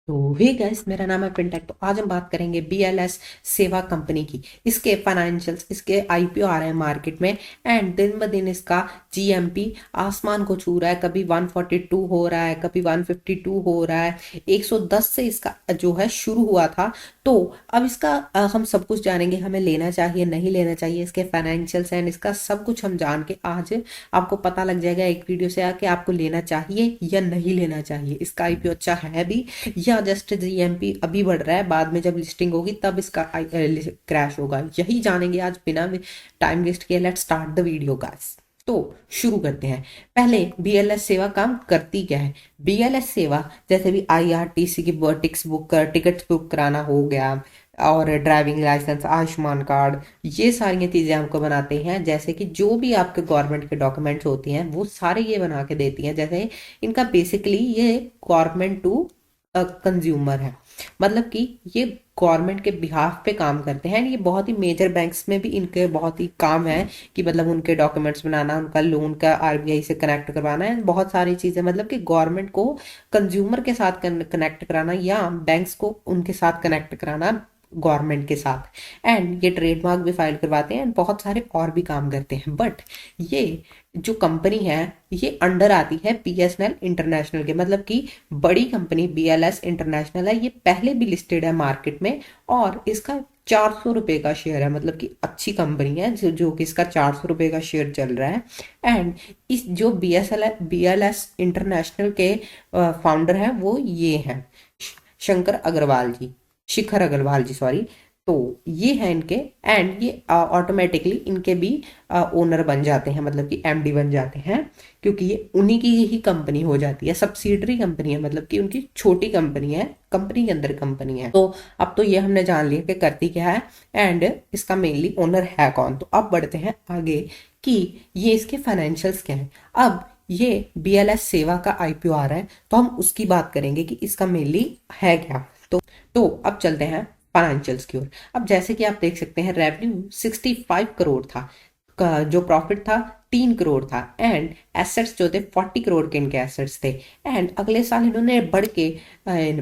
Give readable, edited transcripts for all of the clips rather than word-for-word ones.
तो hey guys, मेरा नाम है पिंटैक। तो आज हम बात करेंगे बीएलएस सेवा कंपनी की। इसके फाइनेंशियल्स, इसके आईपीओ आ रहे हैं मार्केट में एंड दिन ब दिन इसका जीएमपी आसमान को छू रहा है। कभी 142 हो रहा है, कभी 152 हो रहा है। 110 से इसका जो है शुरू हुआ था। तो अब इसका हम सब कुछ जानेंगे, हमें लेना चाहिए नहीं लेना चाहिए, इसके फाइनेंशियल्स एंड इसका सब कुछ हम जान के आज आपको पता लग जाएगा एक वीडियो से आके आपको लेना चाहिए या नहीं लेना चाहिए। इसका आईपीओ अच्छा है भी या जस्ट जीएमपी अभी बढ़ रहा है, बाद में जब लिस्टिंग होगी तब इसका क्रैश होगा। यही जानेंगे आज बिना टाइम वेस्ट किए। Let's start the video guys. तो शुरू करते हैं। पहले बीएलएस सेवा काम करती क्या है। बीएलएस सेवा जैसे भी आईआरटीसी की टिकट्स बुक कराना हो गया, और ड्राइविंग लाइसेंस, आयुष्मान कार्ड, ये सारी चीज़ें हमको बनाते हैं। जैसे कि जो भी आपके गवर्नमेंट के डॉक्यूमेंट्स होती हैं वो सारे ये बना के देती हैं। जैसे इनका बेसिकली ये गवर्नमेंट टू कंज्यूमर है, मतलब कि ये गवर्नमेंट के बिहाफ पे काम करते हैं। ये बहुत ही मेजर बैंक्स में भी इनके बहुत ही काम है कि मतलब उनके डॉक्यूमेंट्स बनाना, उनका लोन का आरबीआई से कनेक्ट करवाना है, बहुत सारी चीज़ें, मतलब कि गवर्नमेंट को कंज्यूमर के साथ कनेक्ट कराना या बैंक्स को उनके साथ कनेक्ट कराना गवर्नमेंट के साथ। एंड ये ट्रेडमार्क भी फाइल करवाते हैं, बहुत सारे और भी काम करते हैं। बट ये जो कंपनी है ये अंडर आती है बीएसएनएल इंटरनेशनल के, मतलब कि बड़ी कंपनी बीएलएस इंटरनेशनल है। ये पहले भी लिस्टेड है मार्केट में और इसका 400 रुपये का शेयर है, मतलब कि अच्छी कंपनी है जो कि इसका 400 रुपये का शेयर चल रहा है। एंड इस जो बीएलएस इंटरनेशनल के फाउंडर हैं वो ये हैं शंकर अग्रवाल जी, शिखर अग्रवाल जी, सॉरी। तो ये है इनके, एंड ये ऑटोमेटिकली इनके भी ओनर बन जाते हैं, मतलब कि एमडी बन जाते हैं, क्योंकि ये उन्हीं की ही कंपनी हो जाती है। सब्सिडरी कंपनी है, मतलब कि उनकी छोटी कंपनी है, कंपनी के अंदर कंपनी है। तो अब तो ये हमने जान लिया कि करती क्या है एंड इसका मेनली ओनर है कौन। तो अब बढ़ते हैं आगे कि ये इसके फाइनेंशियल्स क्या है। अब ये बीएलएस सेवा का आईपीओ आ रहा है तो हम उसकी बात करेंगे कि इसका मेनली है क्या। तो अब चलते हैं फाइनेंशियल्स की ओर। अब जैसे कि आप देख सकते हैं रेवेन्यू 65 करोड़ था, जो प्रॉफिट था 3 करोड़ था, एंड एसेट्स जो थे 40 करोड़ के इनके एसेट्स थे। एंड अगले साल इन्होंने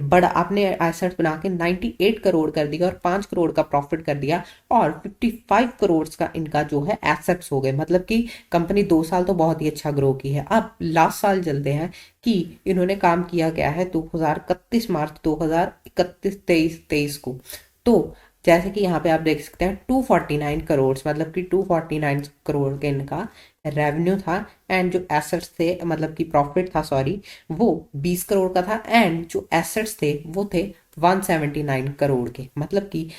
बड़ा अपने एसेट्स बना के 98 करोड़ कर दिया और 5 करोड़ का प्रॉफिट कर दिया, और 55 करोड़ का इनका जो है एसेट्स हो गए। मतलब कि कंपनी 2 साल तो बहुत ही अच्छा ग्रो की है। अब लास्ट साल चलते हैं कि इन्होंने काम किया क्या है 2031 मार्च 2031 को। तो जैसे कि यहाँ पे आप देख सकते हैं 249 करोड़, मतलब कि 249 करोड़ के इनका रेवेन्यू था। एंड जो एसेट्स थे, मतलब कि प्रॉफिट था, सॉरी, वो 20 करोड़ का था। एंड जो एसेट्स थे वो थे 179 करोड़ के, मतलब कि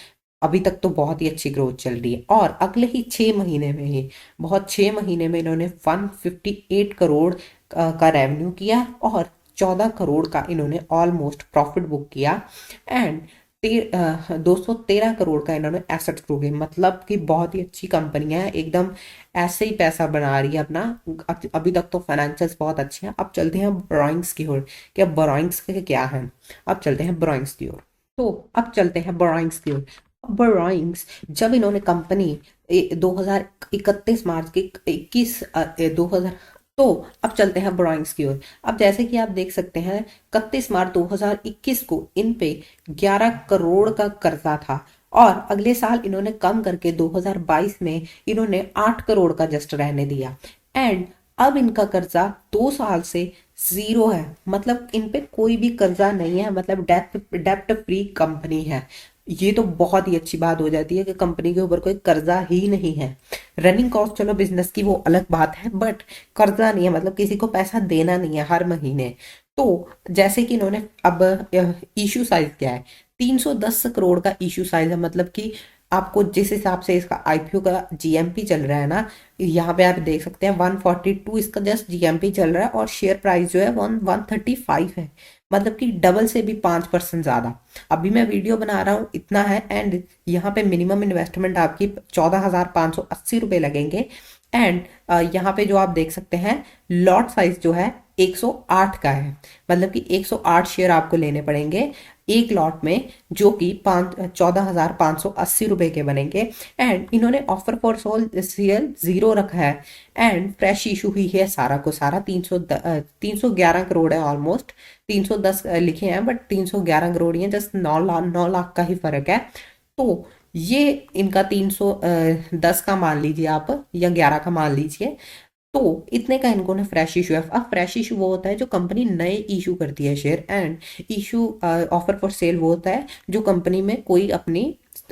अभी तक तो बहुत ही अच्छी ग्रोथ चल रही है। और अगले ही 6 महीने में ही, बहुत 6 महीने में इन्होंने 158 करोड़ का रेवेन्यू किया और 14 करोड़ का इन्होंने ऑलमोस्ट प्रॉफिट बुक किया। एंड 213 करोड़ का इन्होंने एसेट्स ग्रो किए, मतलब कि बहुत ही अच्छी कंपनी है, एकदम ऐसे ही पैसा बना रही है अपना। अभी तक तो फाइनेंशियल्स बहुत अच्छे हैं। अब चलते हैं बोरोइंग्स की ओर कि अब बोरोइंग्स के क्या है। अब चलते हैं बोरोइंग्स की ओर। तो अब चलते हैं बोरोइंग्स की ओर। बोरोइंग्स जब इन्होंने कंपनी 2031 मार्च के 2000। तो अब चलते हैं बोरोइंग्स की ओर। अब जैसे कि आप देख सकते हैं 31 मार्च 2021 को इन पे 11 करोड़ का कर्जा था, और अगले साल इन्होंने कम करके 2022 में इन्होंने 8 करोड़ का जस्ट रहने दिया। एंड अब इनका कर्जा 2 साल से जीरो है, मतलब इन पे कोई भी कर्जा नहीं है, मतलब डेप्ट फ्री कंपनी है। ये तो बहुत ही अच्छी बात हो जाती है कि कंपनी के ऊपर कोई कर्जा ही नहीं है। रनिंग कॉस्ट चलो बिजनेस की वो अलग बात है, बट कर्जा नहीं है, मतलब किसी को पैसा देना नहीं है हर महीने। तो जैसे कि इन्होंने अब इशू साइज क्या है, 310 करोड़ का इशू साइज है, मतलब कि आपको जिस हिसाब से इसका आईपीओ का जीएमपी चल रहा है ना, यहाँ पे आप देख सकते हैं 142 इसका जस्ट जीएमपी चल रहा है, और शेयर प्राइस जो है 135 है, मतलब कि डबल से भी 5% ज्यादा। अभी मैं वीडियो बना रहा हूँ इतना है, एंड यहाँ पे मिनिमम इन्वेस्टमेंट आपकी 14,580 रुपये लगेंगे। एंड यहाँ पे जो आप देख सकते हैं लॉट साइज जो है 108 का है। मतलब कि 108 शेयर आपको लेने पड़ेंगे एक लॉट में, जो कि 14,580 रुपए के बनेंगे। एंड इन्होंने ऑफर फॉर सेल 0 रखा है। एंड फ्रेश इशू हुई है सारा को सारा 311 करोड़ है ऑलमोस्ट। 310 लिखे हैं बट 311 करोड़ ही है, जस्ट 9 लाख का ही फर्क है। तो ये इनका 310 का मान लीजिए आप, या 11 का मान लीजिए। तो इतने का इनको ना फ्रेश इशू है। अब फ्रेश इशू वो होता है जो कंपनी नए इशू करती है share. And issue offer for sale वो होता है जो कंपनी में कोई अपनी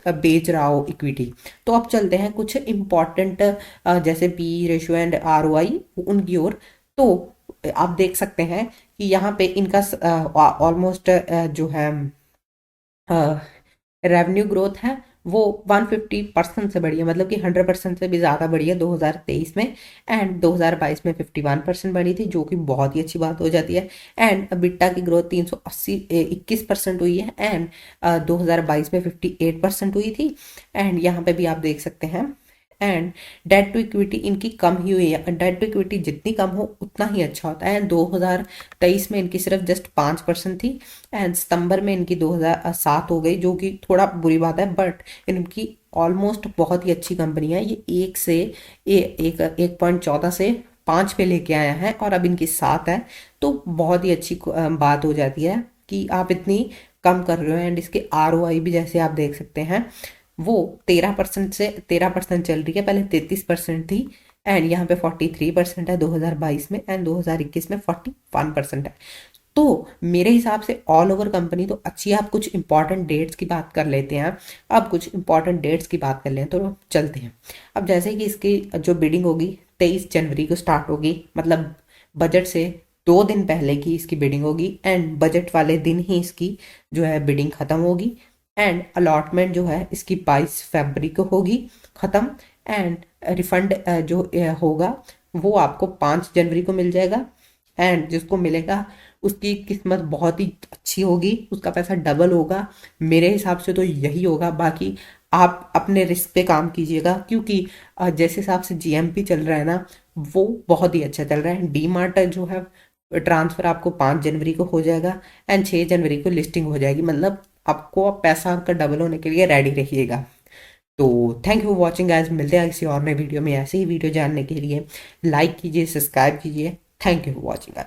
बेच रहा हो इक्विटी। तो अब चलते हैं कुछ इंपॉर्टेंट जैसे पी रेशियो एंड आरओआई उनकी ओर। तो आप देख सकते हैं कि यहाँ पे इनका ऑलमोस्ट जो है रेवेन्यू ग्रोथ है वो 150% से बढ़ी है, मतलब कि 100% से भी ज़्यादा बढ़ी है 2023 में। एंड 2022 में 51% बढ़ी थी, जो कि बहुत ही अच्छी बात हो जाती है। एंड बिट्टा की ग्रोथ 21% हुई है। एंड 2022 में 58% हुई थी। एंड यहाँ पे भी आप देख सकते हैं। एंड डेट टू इक्विटी इनकी कम ही हुई है। डेट टू इक्विटी जितनी कम हो उतना ही अच्छा होता है। 2023 में इनकी सिर्फ जस्ट 5% थी। एंड सितंबर में इनकी 2007 हो गई, जो कि थोड़ा बुरी बात है, बट इनकी ऑलमोस्ट बहुत ही अच्छी कंपनी है। ये 1.14 से 5 पे लेके आया है और अब इनकी 7 है। तो बहुत ही अच्छी बात हो जाती है कि आप इतनी कम कर रहे हो। एंड इसके आरओआई भी जैसे आप देख सकते हैं वो 13% से 13% चल रही है, पहले 33% थी। एंड यहाँ पे 43% है 2022 में। एंड 2021 में 41% है। तो मेरे हिसाब से ऑल ओवर कंपनी तो अच्छी है। आप कुछ इंपॉर्टेंट डेट्स की बात कर लेते हैं। अब कुछ इंपॉर्टेंट डेट्स की बात कर लें तो चलते हैं। अब जैसे कि इसकी जो बिडिंग होगी 23 जनवरी को स्टार्ट होगी, मतलब बजट से 2 दिन पहले की इसकी बिडिंग होगी। एंड बजट वाले दिन ही इसकी जो है बिडिंग खत्म होगी। एंड अलॉटमेंट जो है इसकी 22 फरवरी को होगी ख़त्म। एंड रिफंड जो होगा वो आपको 5 जनवरी को मिल जाएगा। एंड जिसको मिलेगा उसकी किस्मत बहुत ही अच्छी होगी, उसका पैसा डबल होगा। मेरे हिसाब से तो यही होगा। बाकी आप अपने रिस्क पे काम कीजिएगा, क्योंकि जिस हिसाब से जीएमपी चल रहा है ना वो बहुत ही अच्छा चल रहा है। डी मार्ट जो है ट्रांसफ़र आपको 5 जनवरी को हो जाएगा। एंड 6 जनवरी को लिस्टिंग हो जाएगी। मतलब आपको पैसा आपका डबल होने के लिए रेडी रहिएगा। तो thank you for watching guys. मिलते हैं किसी और नए वीडियो में। ऐसे ही वीडियो जानने के लिए लाइक कीजिए, सब्सक्राइब कीजिए। Thank you for watching guys.